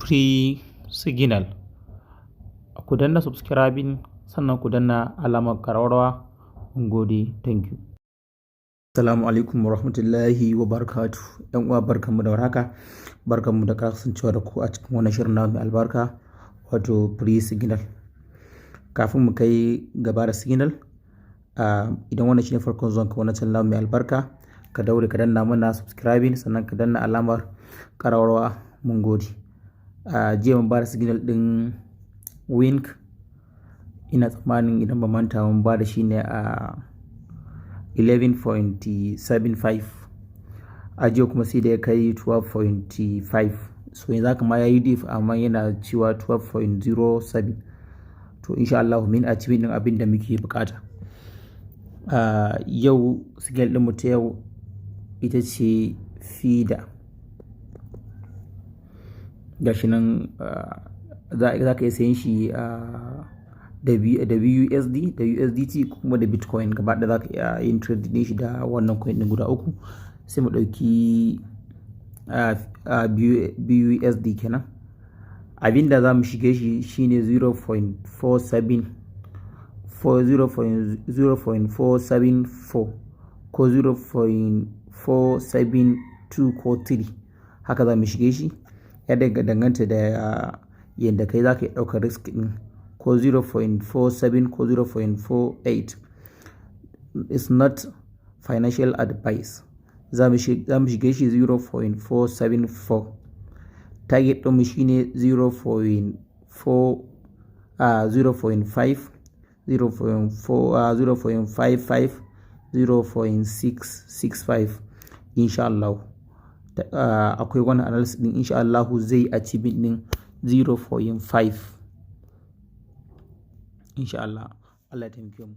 free signal. Ku danna subscribing sannan ku danna alamar ƙararrawa. Mungode, thank you. Assalamu alaikum wa rahmatullahi wa barakatuh. Yan uwa barkanmu da warhaka. Barkanmu da kasancewa da ku a cikin wannan shirin na mai albarka wato free signal. Kafin mu kai gaba da signal, idan wannan shine farkon zuwan ka wannan channel mai albarka, ka daure ka danna mana subscribing sannan ka danna alamar ƙararrawa. Mungode. Jiya mun ba da signal din wink, ina tsammanin idan ba manta mun ba da shi ne a 11.75, a jiya kuma sai da ya kai 12.5. so yanzu haka ma ya yi diff amma yana cewa 12.07. to insha Allah min a cikin din abin da muke bukata. Yau signal din mu ta yau ita ce feeder. Gashi nan za ka iya sayan shi da USD da USDT kuma da Bitcoin, gaba da za ka iya yin trade din shi da wannan coin din guda uku. Sai mu ɗauki BUSD kenan. Abinda za mu shige shi shine 0.474 ko 0.472 ko 3, haka za mu shige shi. Ya danganta da yadda kai za ka yi ɗaukar risk ɗin, ko 0.47 ko 0.48. It's not financial advice. Za mu shige shi 0.474. Target ɗinmu shi ne 0.5, 0.55, 0.665 insha Allah. Akwai wani analysis din insha Allah zai achieve din 0.5 insha Allah. Allah ya taimake mu.